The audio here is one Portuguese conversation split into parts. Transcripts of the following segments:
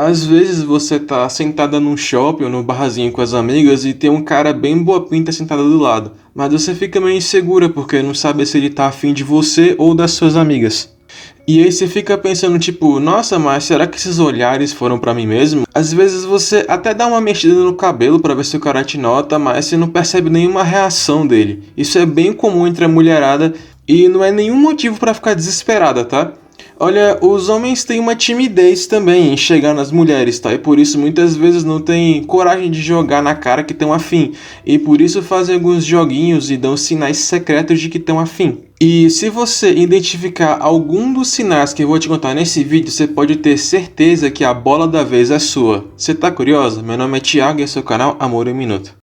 Às vezes você tá sentada num shopping ou num barzinho com as amigas e tem um cara bem boa pinta sentado do lado, mas você fica meio insegura porque não sabe se ele tá afim de você ou das suas amigas. E aí você fica pensando tipo, nossa, mas será que esses olhares foram pra mim mesmo? Às vezes você até dá uma mexida no cabelo pra ver se o cara te nota, mas você não percebe nenhuma reação dele. Isso é bem comum entre a mulherada e não é nenhum motivo pra ficar desesperada, tá? Olha, os homens têm uma timidez também em chegar nas mulheres, tá? E por isso muitas vezes não têm coragem de jogar na cara que estão afim. E por isso fazem alguns joguinhos e dão sinais secretos de que estão afim. E se você identificar algum dos sinais que eu vou te contar nesse vídeo, você pode ter certeza que a bola da vez é sua. Você tá curiosa? Meu nome é Thiago e esse é o canal Amor em Minuto.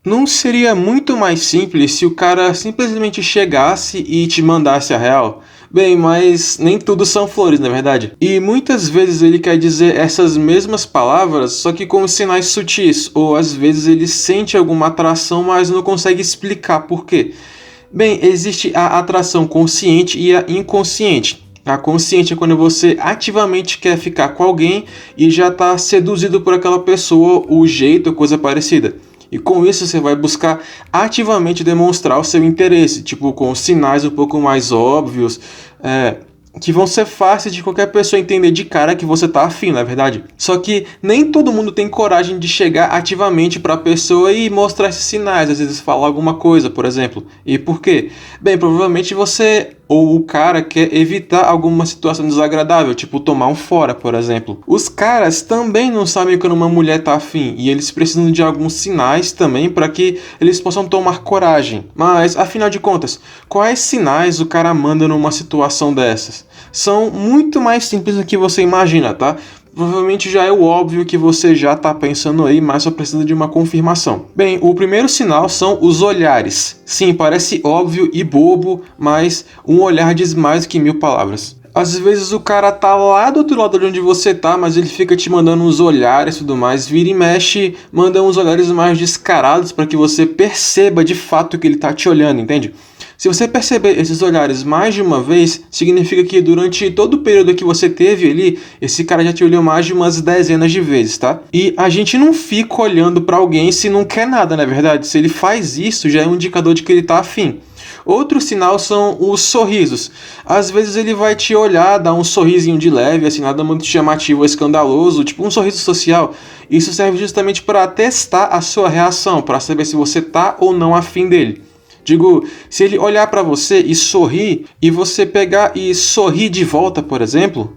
Não seria muito mais simples se o cara simplesmente chegasse e te mandasse a real? Bem, mas nem tudo são flores, na verdade. E muitas vezes ele quer dizer essas mesmas palavras, só que com sinais sutis, ou às vezes ele sente alguma atração, mas não consegue explicar por quê. Bem, existe a atração consciente e a inconsciente. A consciente é quando você ativamente quer ficar com alguém e já está seduzido por aquela pessoa, o jeito, coisa parecida. E com isso você vai buscar ativamente demonstrar o seu interesse, tipo com sinais um pouco mais óbvios, que vão ser fáceis de qualquer pessoa entender de cara que você tá afim, na verdade. Só que nem todo mundo tem coragem de chegar ativamente para a pessoa e mostrar esses sinais, às vezes falar alguma coisa, por exemplo. E por quê? Bem, provavelmente você ou o cara quer evitar alguma situação desagradável, tipo tomar um fora, por exemplo. Os caras também não sabem quando uma mulher tá afim e eles precisam de alguns sinais também para que eles possam tomar coragem. Mas, afinal de contas, quais sinais o cara manda numa situação dessas? São muito mais simples do que você imagina, tá? Provavelmente já é o óbvio que você já está pensando aí, mas só precisa de uma confirmação. Bem, o primeiro sinal são os olhares. Sim, parece óbvio e bobo, mas um olhar diz mais do que 1000 palavras. Às vezes o cara tá lá do outro lado de onde você tá, mas ele fica te mandando uns olhares e tudo mais, vira e mexe, manda uns olhares mais descarados para que você perceba de fato que ele tá te olhando, entende? Se você perceber esses olhares mais de uma vez, significa que durante todo o período que você teve ali, esse cara já te olhou mais de umas dezenas de vezes, tá? E a gente não fica olhando pra alguém se não quer nada, na verdade. Se ele faz isso, já é um indicador de que ele tá afim. Outro sinal são os sorrisos. Às vezes ele vai te olhar, dar um sorrisinho de leve, assim, nada muito chamativo ou escandaloso, tipo um sorriso social. Isso serve justamente para testar a sua reação, para saber se você tá ou não afim dele. Digo, se ele olhar para você e sorrir, e você pegar e sorrir de volta, por exemplo,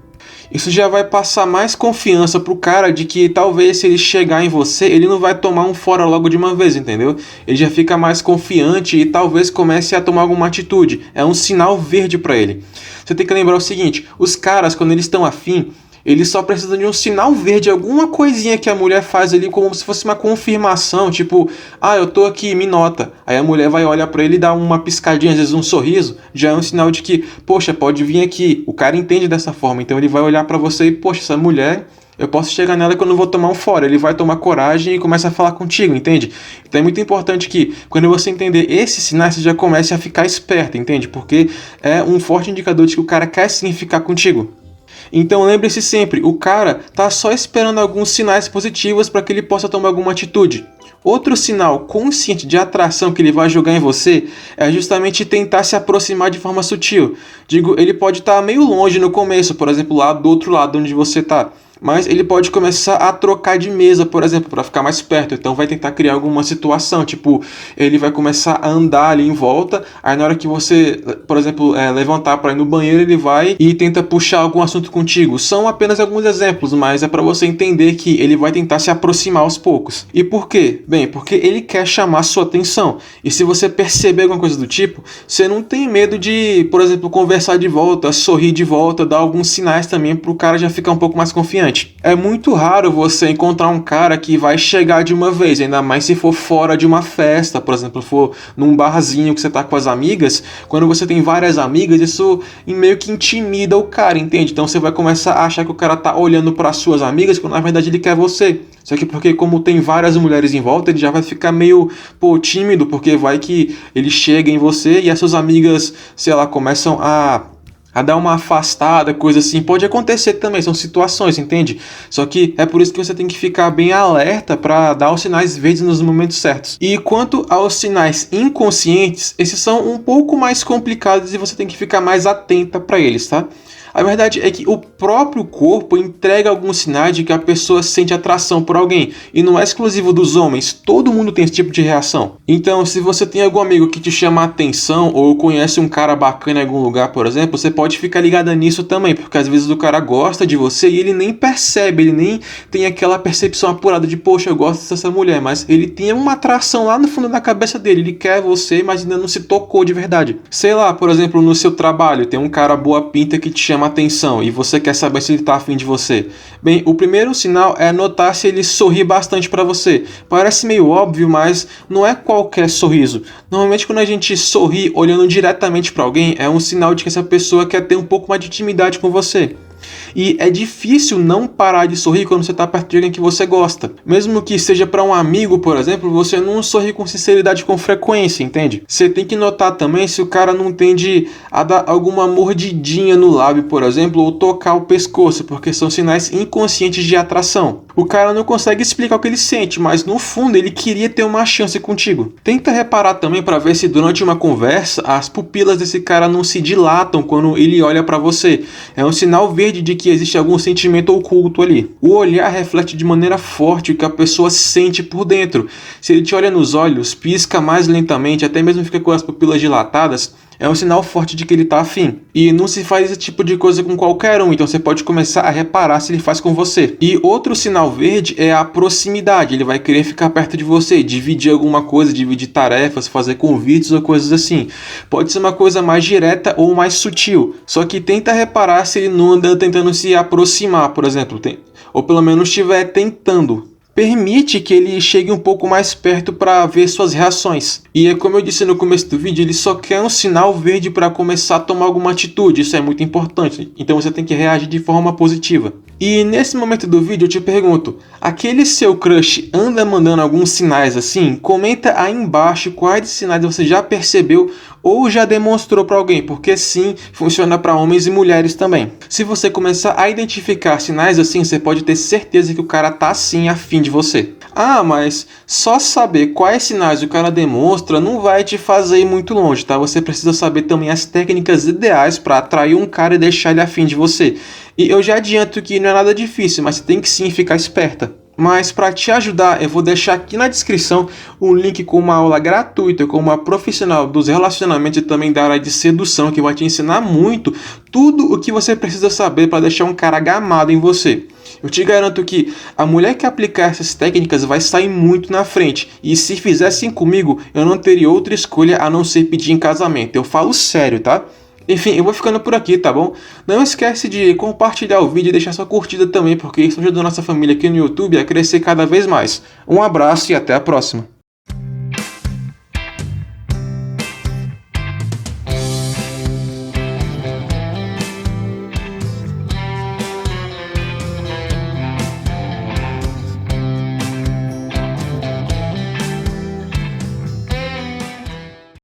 isso já vai passar mais confiança pro cara de que talvez se ele chegar em você, ele não vai tomar um fora logo de uma vez, entendeu? Ele já fica mais confiante e talvez comece a tomar alguma atitude. É um sinal verde para ele. Você tem que lembrar o seguinte, os caras, quando eles estão afim, eles só precisam de um sinal verde, alguma coisinha que a mulher faz ali como se fosse uma confirmação, tipo, eu tô aqui, me nota. Aí a mulher vai olhar pra ele e dá uma piscadinha, às vezes um sorriso, já é um sinal de que, poxa, pode vir aqui. O cara entende dessa forma, então ele vai olhar pra você e, poxa, essa mulher, eu posso chegar nela que eu não vou tomar um fora. Ele vai tomar coragem e começa a falar contigo, entende? Então é muito importante que, quando você entender esses sinais, você já comece a ficar esperto, entende? Porque é um forte indicador de que o cara quer sim ficar contigo. Então lembre-se sempre, o cara tá só esperando alguns sinais positivos para que ele possa tomar alguma atitude. Outro sinal consciente de atração que ele vai jogar em você é justamente tentar se aproximar de forma sutil. Digo, ele pode estar meio longe no começo, por exemplo, lá do outro lado onde você está. Mas ele pode começar a trocar de mesa, por exemplo, para ficar mais perto. Então vai tentar criar alguma situação, tipo, ele vai começar a andar ali em volta, aí na hora que você, por exemplo, levantar para ir no banheiro, ele vai e tenta puxar algum assunto contigo. São apenas alguns exemplos, mas é para você entender que ele vai tentar se aproximar aos poucos. E por quê? Bem, porque ele quer chamar sua atenção. E se você perceber alguma coisa do tipo, você não tem medo de, por exemplo, conversar de volta, sorrir de volta, dar alguns sinais também para o cara já ficar um pouco mais confiante. É muito raro você encontrar um cara que vai chegar de uma vez, ainda mais se for fora de uma festa, por exemplo, for num barzinho que você tá com as amigas. Quando você tem várias amigas, isso meio que intimida o cara, entende? Então você vai começar a achar que o cara tá olhando para suas amigas, quando na verdade ele quer você. Só que porque como tem várias mulheres em volta, ele já vai ficar meio, tímido, porque vai que ele chega em você e as suas amigas, sei lá, começam a a dar uma afastada, coisa assim. Pode acontecer também, são situações, entende? Só que é por isso que você tem que ficar bem alerta para dar os sinais verdes nos momentos certos. E quanto aos sinais inconscientes, esses são um pouco mais complicados e você tem que ficar mais atenta para eles, tá? A verdade é que o próprio corpo entrega alguns sinais de que a pessoa sente atração por alguém. E não é exclusivo dos homens, todo mundo tem esse tipo de reação. Então, se você tem algum amigo que te chama a atenção ou conhece um cara bacana em algum lugar, por exemplo, você pode ficar ligada nisso também, porque às vezes o cara gosta de você e ele nem percebe, ele nem tem aquela percepção apurada de, poxa, eu gosto dessa mulher, mas ele tem uma atração lá no fundo da cabeça dele, ele quer você, mas ainda não se tocou de verdade. Sei lá, por exemplo, no seu trabalho, tem um cara boa pinta que te chama atenção e você quer saber se ele tá afim de você. Bem, o primeiro sinal é notar se ele sorri bastante para você. Parece meio óbvio, mas não é qualquer sorriso. Normalmente quando a gente sorri olhando diretamente para alguém, é um sinal de que essa pessoa quer ter um pouco mais de intimidade com você. E é difícil não parar de sorrir quando você está perto de alguém que você gosta. Mesmo que seja para um amigo, por exemplo, você não sorri com sinceridade com frequência, entende? Você tem que notar também se o cara não tende a dar alguma mordidinha no lábio, por exemplo, ou tocar o pescoço, porque são sinais inconscientes de atração. O cara não consegue explicar o que ele sente, mas no fundo ele queria ter uma chance contigo. Tenta reparar também para ver se durante uma conversa as pupilas desse cara não se dilatam quando ele olha para você. É um sinal verde de que existe algum sentimento oculto ali. O olhar reflete de maneira forte o que a pessoa sente por dentro. Se ele te olha nos olhos, pisca mais lentamente, até mesmo fica com as pupilas dilatadas, é um sinal forte de que ele tá afim. E não se faz esse tipo de coisa com qualquer um, então você pode começar a reparar se ele faz com você. E outro sinal verde é a proximidade, ele vai querer ficar perto de você, dividir alguma coisa, dividir tarefas, fazer convites ou coisas assim. Pode ser uma coisa mais direta ou mais sutil, só que tenta reparar se ele não anda tentando se aproximar, por exemplo, ou pelo menos estiver tentando. Permite que ele chegue um pouco mais perto para ver suas reações. E é como eu disse no começo do vídeo, ele só quer um sinal verde para começar a tomar alguma atitude, isso é muito importante. Então você tem que reagir de forma positiva. E nesse momento do vídeo eu te pergunto, aquele seu crush anda mandando alguns sinais assim? Comenta aí embaixo quais sinais você já percebeu ou já demonstrou para alguém, porque sim, funciona para homens e mulheres também. Se você começar a identificar sinais assim, você pode ter certeza que o cara tá sim afim de você. Ah, mas só saber quais sinais o cara demonstra não vai te fazer ir muito longe, tá? Você precisa saber também as técnicas ideais para atrair um cara e deixar ele afim de você. E eu já adianto que não é nada difícil, mas você tem que sim ficar esperta. Mas para te ajudar, eu vou deixar aqui na descrição um link com uma aula gratuita com uma profissional dos relacionamentos e também da área de sedução que vai te ensinar muito tudo o que você precisa saber para deixar um cara gamado em você. Eu te garanto que a mulher que aplicar essas técnicas vai sair muito na frente. E se fizessem comigo, eu não teria outra escolha a não ser pedir em casamento. Eu falo sério, tá? Enfim, eu vou ficando por aqui, tá bom? Não esquece de compartilhar o vídeo e deixar sua curtida também, porque isso ajuda a nossa família aqui no YouTube a crescer cada vez mais. Um abraço e até a próxima.